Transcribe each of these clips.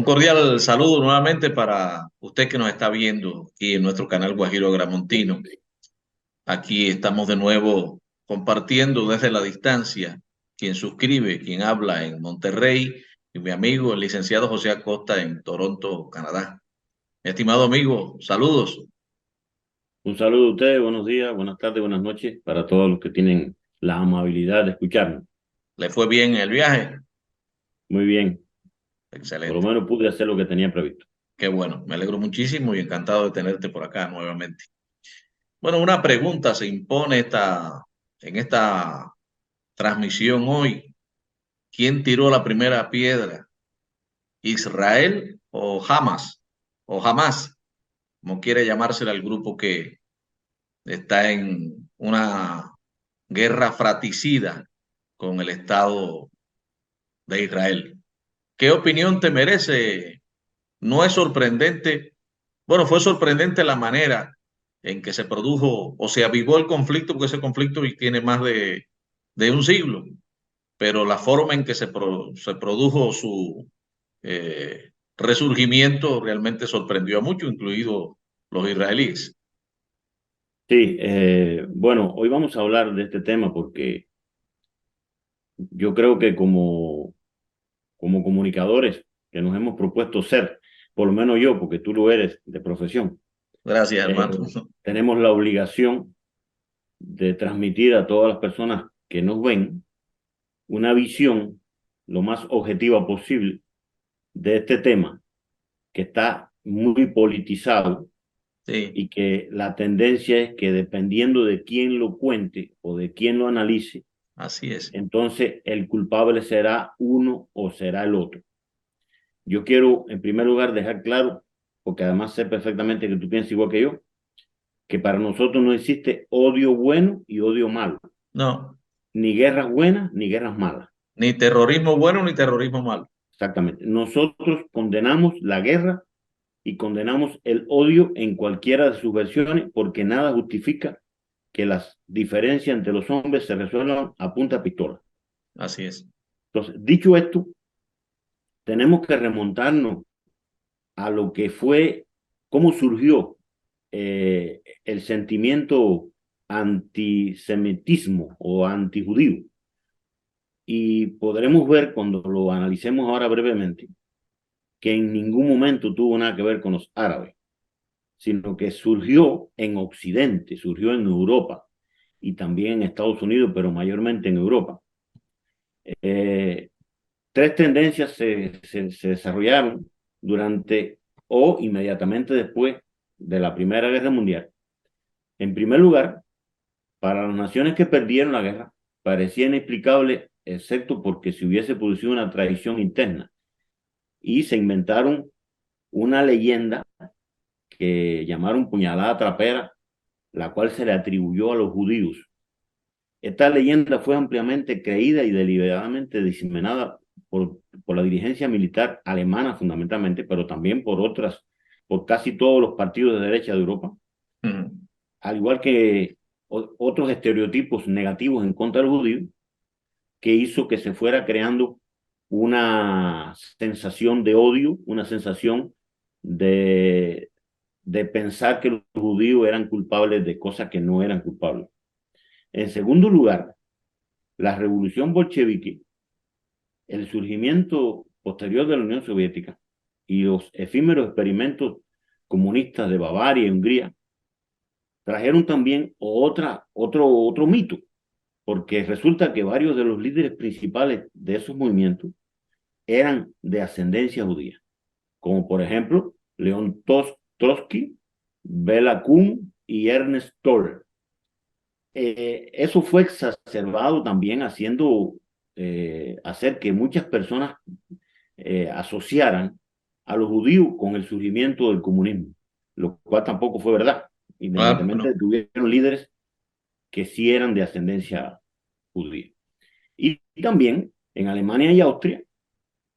cordial saludo nuevamente para usted que nos está viendo aquí en nuestro canal Guajiro Gramontino. Aquí estamos de nuevo compartiendo desde la distancia. Quien suscribe, quien habla en Monterrey, y mi amigo el licenciado José Acosta en Toronto, Canadá. Mi estimado amigo, saludos. Un saludo a ustedes, buenos días, buenas tardes, buenas noches para todos los que tienen la amabilidad de escucharnos. ¿Le fue bien el viaje? Muy bien, por lo Excelente. menos pude hacer lo que tenía previsto. Qué bueno. Me alegro muchísimo y encantado de tenerte por acá nuevamente. Bueno, una pregunta se impone en esta transmisión hoy. ¿Quién tiró la primera piedra? ¿Israel o Hamas? O Hamas, como quiere llamársela el grupo que está en una guerra fratricida con el Estado de Israel. ¿Qué opinión te merece? No es sorprendente. Bueno, fue sorprendente la manera en que se produjo o se avivó el conflicto, porque ese conflicto tiene más de un siglo, pero la forma en que se produjo su resurgimiento realmente sorprendió a muchos, incluidos los israelíes. Sí, bueno, hoy vamos a hablar de este tema porque yo creo que como comunicadores que nos hemos propuesto ser, por lo menos yo, porque tú lo eres de profesión, Gracias, eh, hermano. tenemos la obligación de transmitir a todas las personas que nos ven una visión lo más objetiva posible de este tema que está muy politizado Sí, y que la tendencia es que dependiendo de quién lo cuente o de quién lo analice, así es. entonces el culpable será uno o será el otro. Yo quiero en primer lugar dejar claro, porque además sé perfectamente que tú piensas igual que yo, que para nosotros no existe odio bueno y odio malo, No, ni guerras buenas ni guerras malas. ni terrorismo bueno ni terrorismo malo. Exactamente. Nosotros condenamos la guerra y condenamos el odio en cualquiera de sus versiones porque nada justifica que las diferencias entre los hombres se resuelvan a punta de pistola. Así es. Entonces, dicho esto, tenemos que remontarnos a lo que fue, cómo surgió el sentimiento antisemitismo o antijudío. Y podremos ver cuando lo analicemos ahora brevemente que en ningún momento tuvo nada que ver con los árabes, sino que surgió en Occidente, surgió en Europa y también en Estados Unidos, pero mayormente en Europa. Eh, Tres tendencias se desarrollaron durante o inmediatamente después de la Primera Guerra Mundial. En primer lugar, para las naciones que perdieron la guerra, parecía inexplicable, excepto porque se hubiese producido una traición interna, y se inventaron una leyenda que llamaron puñalada trapera, la cual se le atribuyó a los judíos. Esta leyenda fue ampliamente creída y deliberadamente diseminada por la dirigencia militar alemana fundamentalmente, pero también por casi todos los partidos de derecha de Europa, Ujú. al igual que otros estereotipos negativos en contra del judío, que hizo que se fuera creando una sensación de odio, una sensación de, de pensar que los judíos eran culpables de cosas que no eran culpables. En segundo lugar, la revolución bolchevique, el surgimiento posterior de la Unión Soviética y los efímeros experimentos comunistas de Bavaria y Hungría trajeron también otro mito, porque resulta que varios de los líderes principales de esos movimientos eran de ascendencia judía, como por ejemplo León Trotsky, Bela Kun y Ernest Toller. Eso fue exacerbado también hacer que muchas personas asociaran a los judíos con el surgimiento del comunismo, lo cual tampoco fue verdad, Ah, independientemente bueno, de que tuvieron líderes que sí eran de ascendencia judía. Y también en Alemania y Austria,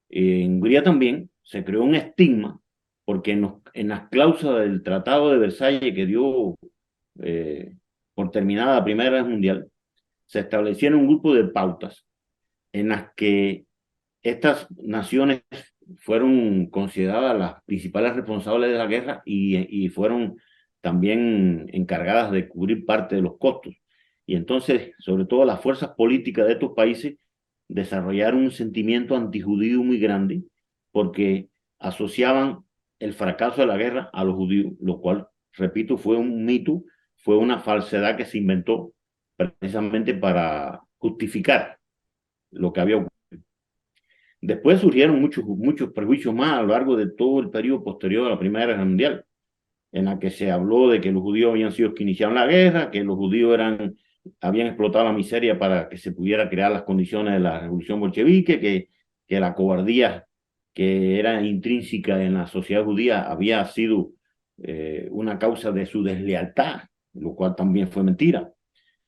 en Hungría también, se creó un estigma porque en las cláusulas del Tratado de Versalles que dio eh, por terminada la Primera Guerra Mundial, se establecieron un grupo de pautas en las que estas naciones fueron consideradas las principales responsables de la guerra y fueron también encargadas de cubrir parte de los costos. Y entonces, sobre todo las fuerzas políticas de estos países desarrollaron un sentimiento antijudío muy grande porque asociaban el fracaso de la guerra a los judíos, lo cual, repito, fue un mito, fue una falsedad que se inventó precisamente para justificar lo que había ocurrido. Después surgieron muchos prejuicios más a lo largo de todo el periodo posterior a la Primera Guerra Mundial, en la que se habló de que los judíos habían sido los que iniciaron la guerra, que los judíos habían explotado la miseria para que se pudiera crear las condiciones de la revolución bolchevique, que la cobardía que era intrínseca en la sociedad judía había sido una causa de su deslealtad, lo cual también fue mentira,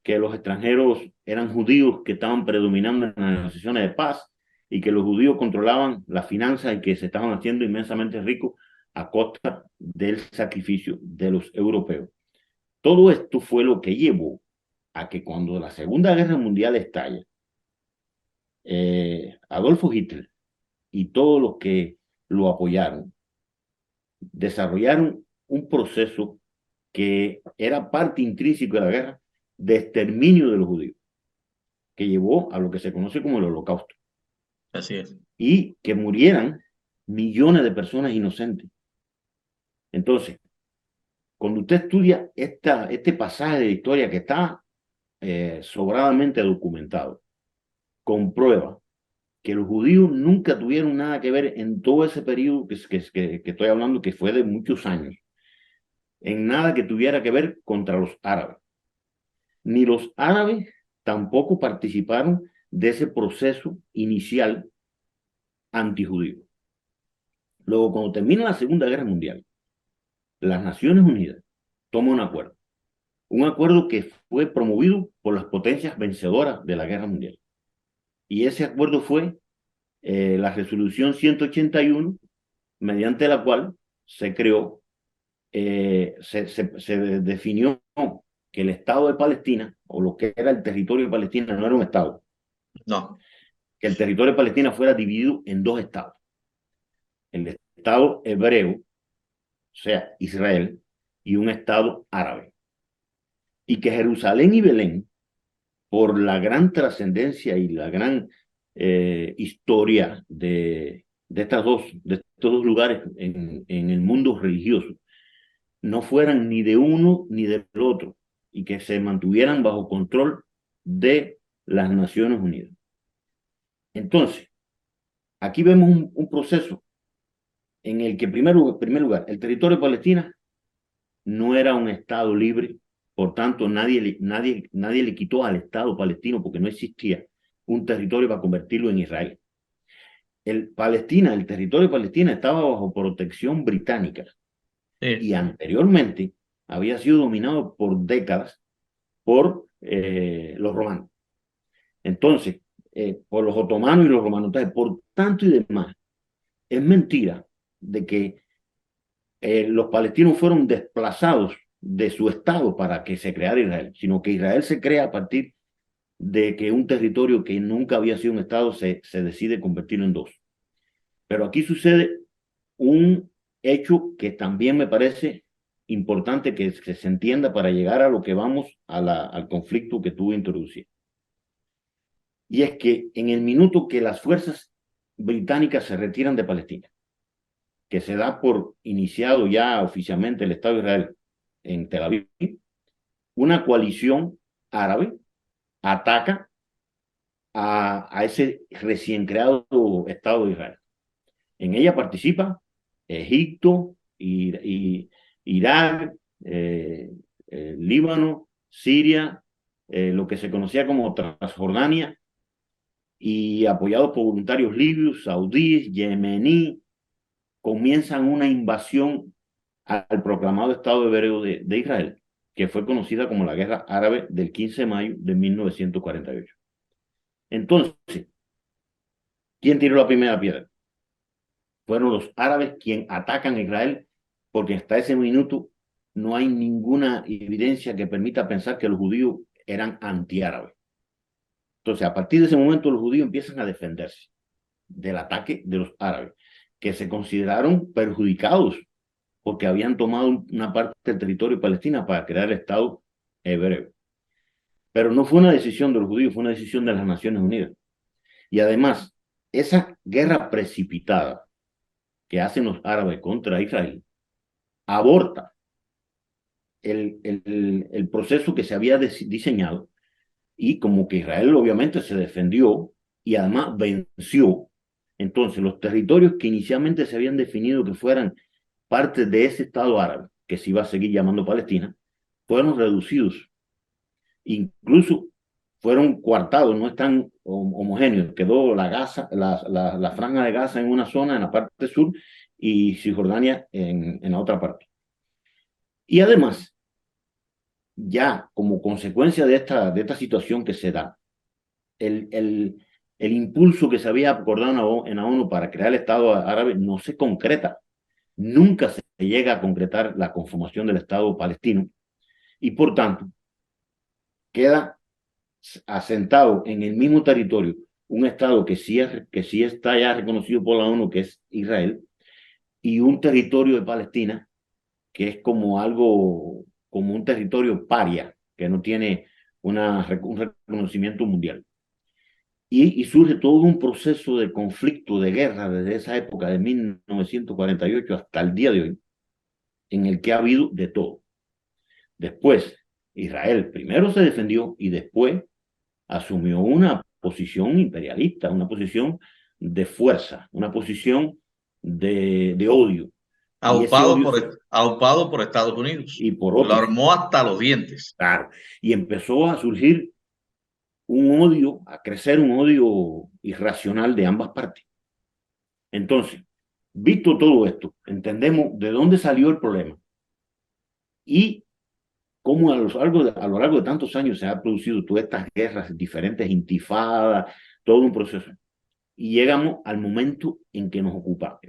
que los extranjeros eran judíos que estaban predominando en las negociaciones de paz y que los judíos controlaban las finanzas y que se estaban haciendo inmensamente ricos a costa del sacrificio de los europeos. Todo esto fue lo que llevó a que cuando la Segunda Guerra Mundial estalla, Adolfo Hitler y todos los que lo apoyaron desarrollaron un proceso que era parte intrínseca de la guerra de exterminio de los judíos, que llevó a lo que se conoce como el Holocausto. Así es. Y que murieran millones de personas inocentes. Entonces, cuando usted estudia este pasaje de historia que está sobradamente documentado, comprueba que los judíos nunca tuvieron nada que ver en todo ese periodo que estoy hablando, que fue de muchos años, en nada que tuviera que ver contra los árabes. Ni los árabes tampoco participaron de ese proceso inicial antijudío. Luego, cuando termina la Segunda Guerra Mundial, las Naciones Unidas toman un acuerdo que fue promovido por las potencias vencedoras de la Guerra Mundial. Y ese acuerdo fue la resolución 181, mediante la cual se creó, se definió que el Estado de Palestina, o lo que era el territorio de Palestina, no era un Estado. No. Que el territorio de Palestina fuera dividido en dos estados. El Estado hebreo, o sea, Israel, y un Estado árabe. Y que Jerusalén y Belén, por la gran trascendencia y la gran historia de estos dos lugares en el mundo religioso, no fueran ni de uno ni del otro, y que se mantuvieran bajo control de las Naciones Unidas. Entonces, aquí vemos un proceso en el que, en primer lugar, el territorio de Palestina no era un Estado libre, por tanto, nadie le quitó al Estado palestino, porque no existía un territorio para convertirlo en Israel. El territorio de Palestina estaba bajo protección británica, Sí. y anteriormente había sido dominado por décadas por los romanos. Entonces, por los otomanos y los romanos. Entonces, por tanto y demás, es mentira de que los palestinos fueron desplazados de su estado para que se creara Israel, sino que Israel se crea a partir de que un territorio que nunca había sido un estado se decide convertirlo en dos. Pero aquí sucede un hecho que también me parece importante que se entienda para llegar a lo que vamos al conflicto que tú introduciste. Y es que en el minuto que las fuerzas británicas se retiran de Palestina, que se da por iniciado ya oficialmente el Estado de Israel en Tel Aviv, una coalición árabe ataca a ese recién creado Estado de Israel. En ella participa Egipto, Irak, Líbano, Siria, lo que se conocía como Transjordania, y apoyados por voluntarios libios, saudíes, yemeníes, comienzan una invasión al proclamado Estado hebreo de Israel, que fue conocida como la Guerra Árabe del 15 de mayo de 1948. Entonces, ¿quién tiró la primera piedra? Fueron los árabes quienes atacan a Israel, porque hasta ese minuto no hay ninguna evidencia que permita pensar que los judíos eran antiárabes. Entonces, a partir de ese momento, los judíos empiezan a defenderse del ataque de los árabes, que se consideraron perjudicados porque habían tomado una parte del territorio de Palestina para crear el Estado hebreo. Pero no fue una decisión de los judíos, fue una decisión de las Naciones Unidas. Y además, esa guerra precipitada que hacen los árabes contra Israel aborta el proceso que se había diseñado, y como que Israel obviamente se defendió y además venció. Entonces, los territorios que inicialmente se habían definido que fueran parte de ese Estado árabe, que se iba a seguir llamando Palestina, fueron reducidos. Incluso fueron coartados, no están homogéneos. Quedó la franja de Gaza en una zona, en la parte sur, y Cisjordania en la otra parte. Y además, ya como consecuencia de esta situación que se da, el impulso que se había acordado en la ONU para crear el Estado árabe no se concreta. Nunca se llega a concretar la conformación del Estado palestino, y por tanto queda asentado en el mismo territorio un Estado que sí está ya reconocido por la ONU, que es Israel, y un territorio de Palestina que es como algo, como un territorio paria, que no tiene un reconocimiento mundial. Y surge todo un proceso de conflicto, de guerra, desde esa época de 1948 hasta el día de hoy, en el que ha habido de todo. Después, Israel primero se defendió y después asumió una posición imperialista, una posición de fuerza, una posición de odio. Y ese odio Aupado por Estados Unidos. y por Lo otros, armó hasta los dientes. claro. Y empezó a surgir un odio, a crecer un odio irracional de ambas partes. Entonces, visto todo esto, entendemos de dónde salió el problema y cómo a lo largo de tantos años se han producido todas estas guerras, diferentes intifadas, todo un proceso. Y llegamos al momento en que nos ocupa.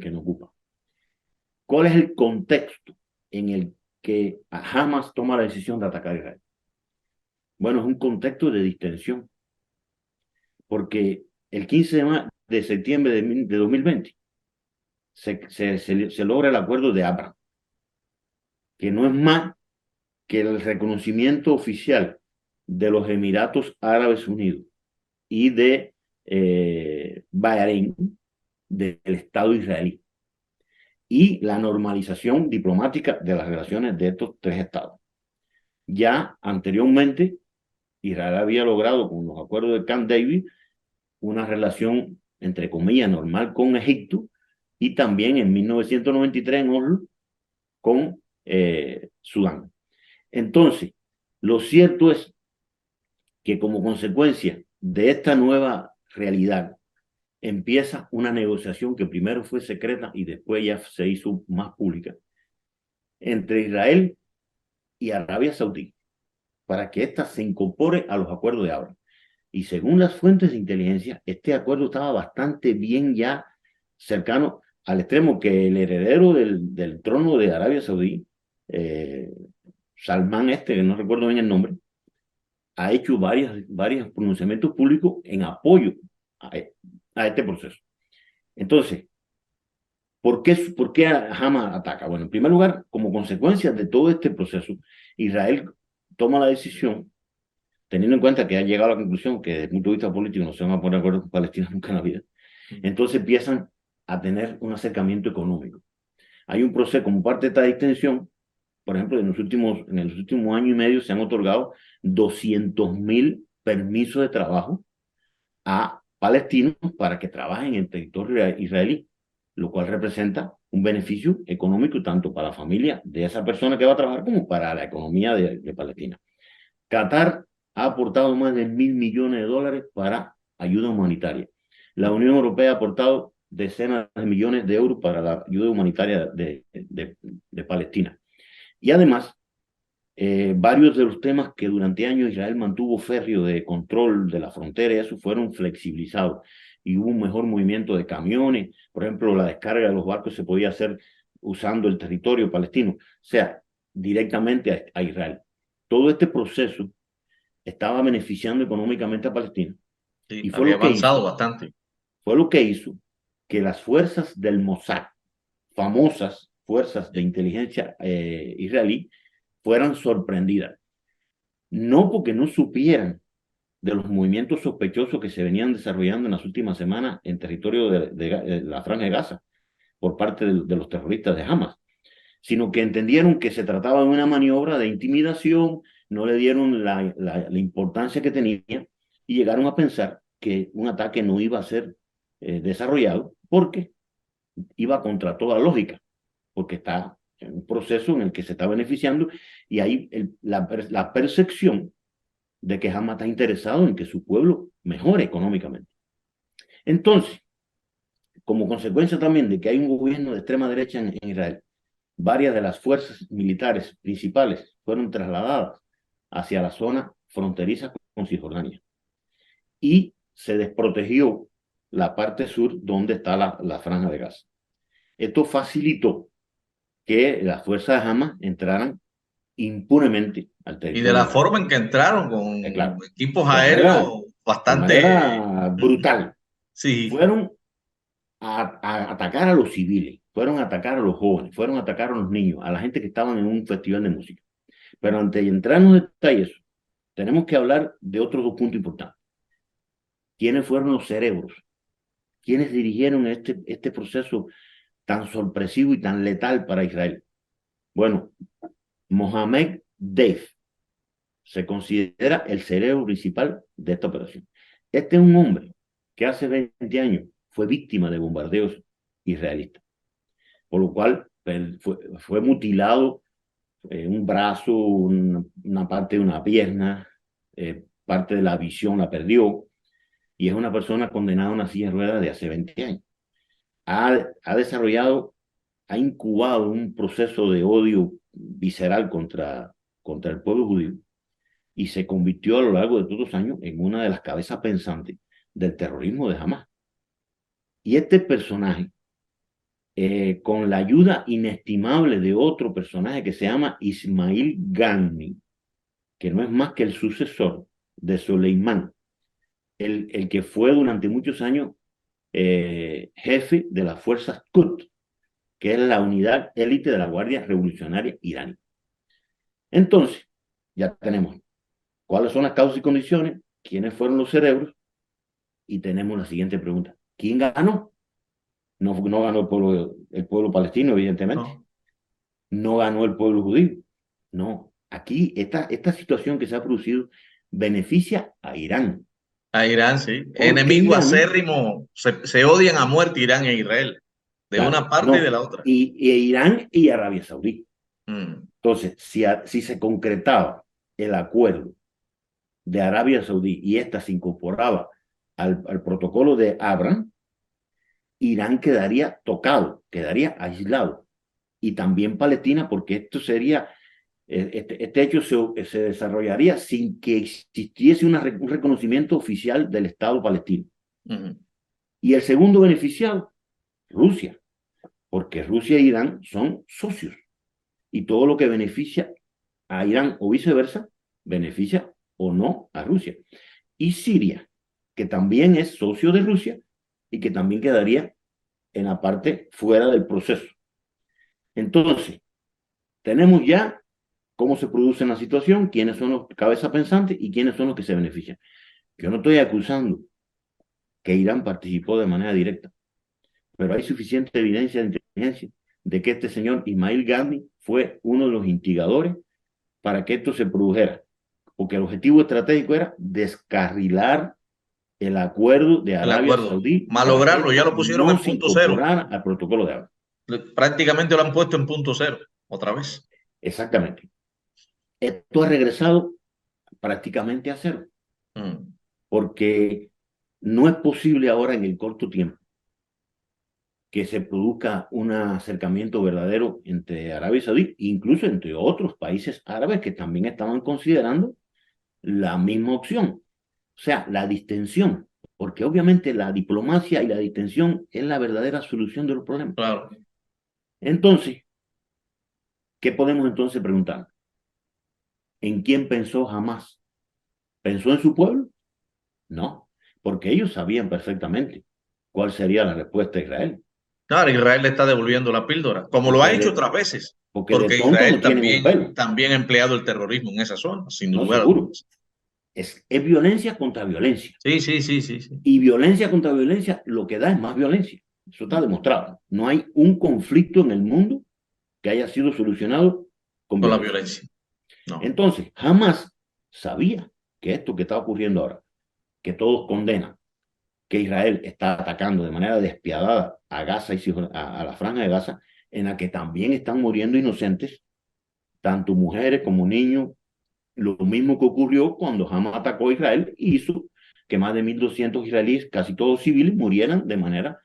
¿Cuál es el contexto en el que Hamas toma la decisión de atacar a Israel? Bueno, es un contexto de distensión, porque el 15 de septiembre de 2020 se logra el acuerdo de Abraham, que no es más que el reconocimiento oficial de los Emiratos Árabes Unidos y de Bahrein del Estado israelí, y la normalización diplomática de las relaciones de estos tres estados. Ya anteriormente, Israel había logrado con los acuerdos de Camp David una relación, entre comillas, normal con Egipto, y también en 1993 en Oslo con Sudán. Entonces, lo cierto es que como consecuencia de esta nueva realidad empieza una negociación que primero fue secreta y después ya se hizo más pública entre Israel y Arabia Saudí para que ésta se incorpore a los acuerdos de Abraham. Y según las fuentes de inteligencia, este acuerdo estaba bastante bien ya cercano al extremo que el heredero del trono de Arabia Saudí, Salman que no recuerdo bien el nombre, ha hecho varios pronunciamientos públicos en apoyo a este proceso. Entonces, ¿por qué Hamas ataca? Bueno, en primer lugar, como consecuencia de todo este proceso, Israel toma la decisión, teniendo en cuenta que ha llegado a la conclusión que desde el punto de vista político no se van a poner de acuerdo con Palestina nunca en la vida. Entonces empiezan a tener un acercamiento económico. Hay un proceso, como parte de esta extensión, por ejemplo, en los últimos años y medio se han otorgado 200.000 permisos de trabajo a palestinos para que trabajen en territorio israelí, lo cual representa un beneficio económico tanto para la familia de esa persona que va a trabajar como para la economía de Palestina. Qatar ha aportado más de $1.000 millones para ayuda humanitaria. La Unión Europea ha aportado decenas de millones de euros para la ayuda humanitaria de Palestina. Y además, varios de los temas que durante años Israel mantuvo férreo de control de la frontera, eso fueron flexibilizados y hubo un mejor movimiento de camiones. Por ejemplo, la descarga de los barcos se podía hacer usando el territorio palestino, o sea, directamente a Israel. Todo este proceso estaba beneficiando económicamente a Palestina. Sí, Y había avanzado bastante. fue lo que hizo que las fuerzas del Mossad, famosas fuerzas de inteligencia israelí, fueran sorprendidas. No porque no supieran de los movimientos sospechosos que se venían desarrollando en las últimas semanas en territorio de la Franja de Gaza por parte de los terroristas de Hamas, sino que entendieron que se trataba de una maniobra de intimidación, no le dieron la importancia que tenía y llegaron a pensar que un ataque no iba a ser desarrollado porque iba contra toda lógica, porque está en un proceso en el que se está beneficiando y hay la percepción de que Hamas está interesado en que su pueblo mejore económicamente. Entonces, como consecuencia también de que hay un gobierno de extrema derecha en Israel, varias de las fuerzas militares principales fueron trasladadas hacia la zona fronteriza con Cisjordania y se desprotegió la parte sur donde está la Franja de Gaza. Esto facilitó que las fuerzas de Hamas entraran impunemente al Y de la territorio. forma en que entraron con Claro, equipos de manera, aéreos de bastante... manera brutal. Sí, Fueron a atacar a los civiles, fueron a atacar a los jóvenes, fueron a atacar a los niños, a la gente que estaban en un festival de música. Pero antes de entrar en los detalles, tenemos que hablar de otros dos puntos importantes. ¿Quiénes fueron los cerebros? ¿Quiénes dirigieron este proceso tan sorpresivo y tan letal para Israel? Bueno, Mohamed Deif se considera el cerebro principal de esta operación. Este es un hombre que hace 20 años fue víctima de bombardeos israelitas, por lo cual fue mutilado un brazo, una parte de una pierna, parte de la visión la perdió, y es una persona condenada a una silla de ruedas de hace 20 años. Ha desarrollado, ha incubado un proceso de odio visceral contra el pueblo judío y se convirtió a lo largo de todos los años en una de las cabezas pensantes del terrorismo de Hamas. Y este personaje, con la ayuda inestimable de otro personaje que se llama Ismail Gani, que no es más que el sucesor de Soleimán, el que fue durante muchos años jefe de las fuerzas Quds, que es la unidad élite de la Guardia Revolucionaria iraní. Entonces, ya tenemos cuáles son las causas y condiciones, quiénes fueron los cerebros, y tenemos la siguiente pregunta. ¿Quién ganó? No ganó el pueblo palestino, evidentemente. no. No ganó el pueblo judío. No. Aquí, esta situación que se ha producido beneficia a Irán. A Irán, sí. Porque Enemigo Irán, acérrimo, se odian a muerte Irán e Israel, de claro, una parte y de no. la otra. Y Irán y Arabia Saudí. Mm, Entonces, si se concretaba el acuerdo de Arabia Saudí y esta se incorporaba al protocolo de Abraham, Irán quedaría tocado, quedaría aislado. Y también Palestina, porque esto sería, este hecho se desarrollaría sin que existiese un reconocimiento oficial del Estado palestino. mm. Y el segundo beneficiado, Rusia, porque Rusia e Irán son socios. Y todo lo que beneficia a Irán o viceversa, beneficia o no a Rusia. Y Siria, que también es socio de Rusia y que también quedaría en la parte fuera del proceso. Entonces, tenemos ya cómo se produce la situación, quiénes son los cabezas pensantes y quiénes son los que se benefician. Yo no estoy acusando que Irán participó de manera directa, pero hay suficiente evidencia de inteligencia de que este señor Ismail Gandhi fue uno de los instigadores para que esto se produjera, porque el objetivo estratégico era descarrilar el acuerdo de El Arabia acuerdo. Saudí para que Malograrlo, ya esto lo pusieron no en se punto cero. incorporara al protocolo de Abraham. Prácticamente lo han puesto en punto cero, otra vez. Exactamente. Esto ha regresado prácticamente a cero, Mm. porque no es posible ahora en el corto tiempo que se produzca un acercamiento verdadero entre Arabia Saudí, incluso entre otros países árabes que también estaban considerando la misma opción. O sea, la distensión, porque obviamente la diplomacia y la distensión es la verdadera solución de los problemas. Claro. Entonces, ¿qué podemos entonces preguntar? ¿En quién pensó jamás? ¿Pensó en su pueblo? No, porque ellos sabían perfectamente. ¿cuál sería la respuesta de Israel? Claro, Israel le está devolviendo la píldora, como lo ha Porque hecho de, otras veces, porque de porque tonto Israel no tienen un también, pelo, también ha empleado el terrorismo en esa zona, sin no lugar a seguro. dudas. Es violencia contra violencia. Sí, sí, sí, sí, sí. Y violencia contra violencia lo que da es más violencia. Eso está demostrado. No hay un conflicto en el mundo que haya sido solucionado con Con la violencia. violencia. No. Entonces, jamás sabía que esto que está ocurriendo ahora, que todos condenan, que Israel está atacando de manera despiadada a Gaza y a la franja de Gaza, en la que también están muriendo inocentes, tanto mujeres como niños, lo mismo que ocurrió cuando Hamas atacó a Israel y hizo que más de 1.200 israelíes, casi todos civiles, murieran de manera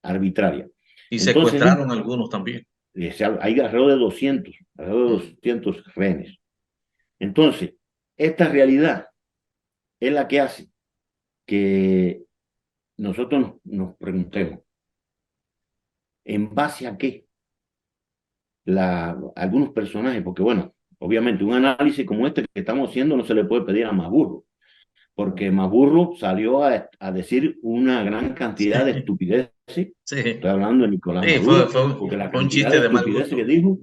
arbitraria. Y Entonces, secuestraron algunos también. hay alrededor de Mm. 200 rehenes. Entonces, esta realidad es la que hace que nosotros nos preguntemos, ¿en base a qué algunos personajes? Porque bueno, obviamente un análisis como este que estamos haciendo no se le puede pedir a Maduro, porque Maduro salió a decir una gran cantidad de Sí, estupideces. sí, Estoy hablando de Nicolás sí, fue, Maduro, fue, porque un, la fue un cantidad chiste de de mal estupideces que gusto. dijo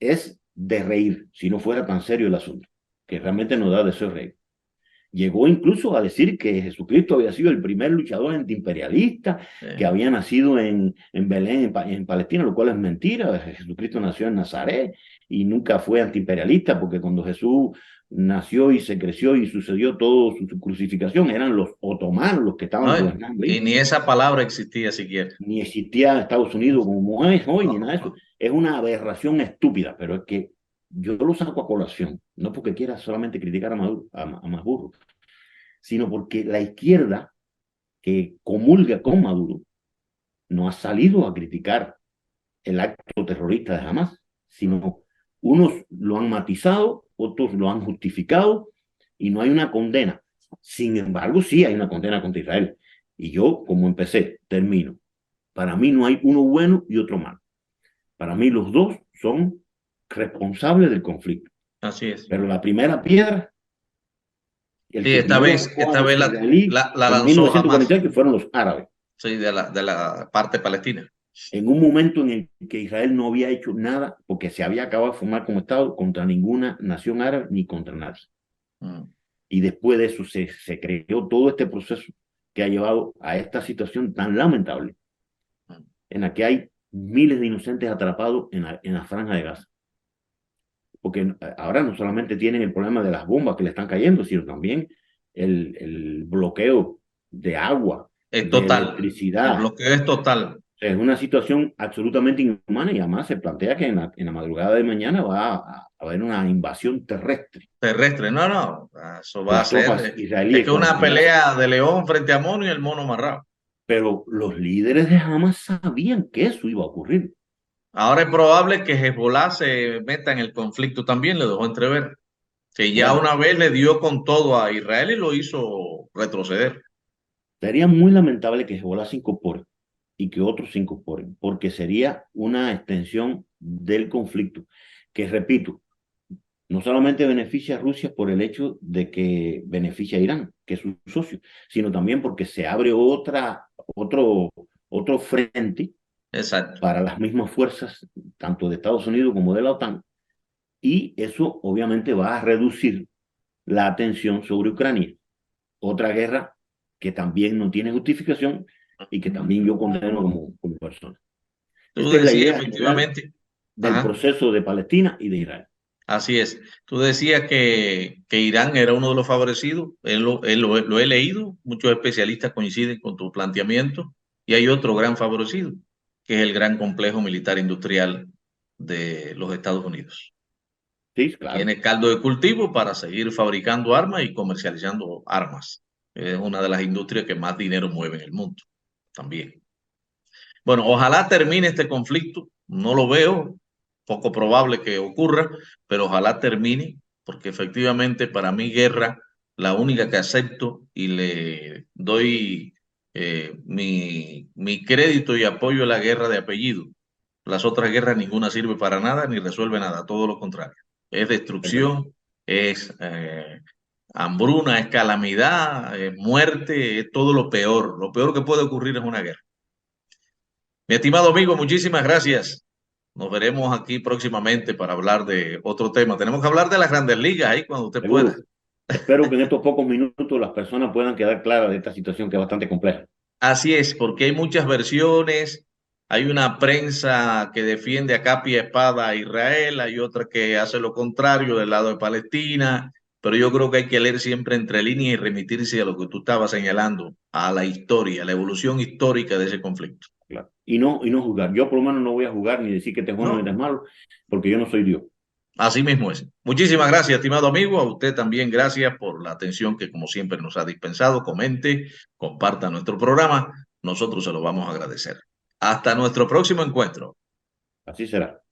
es de reír, si no fuera tan serio el asunto, que realmente nos da deseo de reír. Llegó incluso a decir que Jesucristo había sido el primer luchador antiimperialista, que había nacido en Belén, en Palestina, lo cual es mentira. Jesucristo nació en Nazaret y nunca fue antiimperialista, porque cuando Jesús nació y se creció y sucedió todo su crucificación, eran los otomanos los que estaban ¿No? gobernando Y ahí. ni esa palabra existía siquiera. Ni existía Estados Unidos como es hoy, ni nada de eso. Es una aberración estúpida, pero es que yo lo saco a colación, no porque quiera solamente criticar a Maduro, a Maduro, sino porque la izquierda que comulga con Maduro no ha salido a criticar el acto terrorista de Hamas, sino unos lo han matizado, otros lo han justificado y no hay una condena. Sin embargo, sí hay una condena contra Israel. Y yo, como empecé, termino. Para mí no hay uno bueno y otro malo. Para mí los dos son responsables del conflicto. Así es. Pero la primera piedra, el Sí, que primero atacó a esta vez los israelíes la en lanzó jamás, 1948 fueron los árabes. sí, de la parte palestina. En un momento en el que Israel no había hecho nada porque se había acabado de formar como Estado contra ninguna nación árabe ni contra nadie. Mm. Y después de eso se creó todo este proceso que ha llevado a esta situación tan lamentable Mm. en la que hay miles de inocentes atrapados en la franja de Gaza. Porque ahora no solamente tienen el problema de las bombas que le están cayendo, sino también el bloqueo de agua, Es de total. El electricidad. bloqueo es total. Es una situación absolutamente inhumana y además se plantea que en la madrugada de mañana va a haber una invasión terrestre. Terrestre. No, no. Eso va a Las ser. tropas Es israelíes que una en Gaza. pelea de león frente a mono y el mono amarrado. Pero los líderes de Hamas sabían que eso iba a ocurrir. Ahora es probable que Hezbollah se meta en el conflicto también, le dejó entrever. Que ya Bueno, una vez le dio con todo a Israel y lo hizo retroceder. sería muy lamentable que Hezbollah se incorpore y que otros se incorporen, porque sería una extensión del conflicto que, repito, no solamente beneficia a Rusia por el hecho de que beneficia a Irán, que es su socio, sino también porque se abre otro frente Exacto. para las mismas fuerzas, tanto de Estados Unidos como de la OTAN, y eso obviamente va a reducir la atención sobre Ucrania, otra guerra que también no tiene justificación y que también yo condeno como persona. Tú Esta es la decías idea general efectivamente. del Ajá. proceso de Palestina y de Israel. Así es. Tú decías que Irán era uno de los favorecidos. Lo he leído. Muchos especialistas coinciden con tu planteamiento. Y hay otro gran favorecido, que es el gran complejo militar industrial de los Estados Unidos. Sí, claro. Tiene caldo de cultivo para seguir fabricando armas y comercializando armas. Es una de las industrias que más dinero mueve en el mundo también. Bueno, ojalá termine este conflicto. No lo veo, poco probable que ocurra, pero ojalá termine, porque efectivamente para mí guerra, la única que acepto y le doy mi crédito y apoyo a la guerra de apellido. Las otras guerras ninguna sirve para nada ni resuelve nada, todo lo contrario. Es Es verdad. destrucción, es hambruna, es calamidad, es muerte, es todo lo peor. Lo peor que puede ocurrir es una guerra. Mi estimado amigo, muchísimas gracias. Nos veremos aquí próximamente para hablar de otro tema. Tenemos que hablar de las grandes ligas ahí cuando usted pueda. Seguro. Espero que en estos pocos minutos las personas puedan quedar claras de esta situación que es bastante compleja. Así es, porque hay muchas versiones. Hay una prensa que defiende a capa y espada a Israel, hay otra que hace lo contrario del lado de Palestina, pero yo creo que hay que leer siempre entre líneas y remitirse a lo que tú estabas señalando, a la historia, a la evolución histórica de ese conflicto. Claro. Y no juzgar. Yo por lo menos no voy a jugar ni decir que este es bueno ni este No, es malo, porque yo no soy Dios. así mismo es. Muchísimas gracias, estimado amigo. A usted también gracias por la atención que como siempre nos ha dispensado. Comente, comparta nuestro programa. Nosotros se lo vamos a agradecer. Hasta nuestro próximo encuentro. Así será.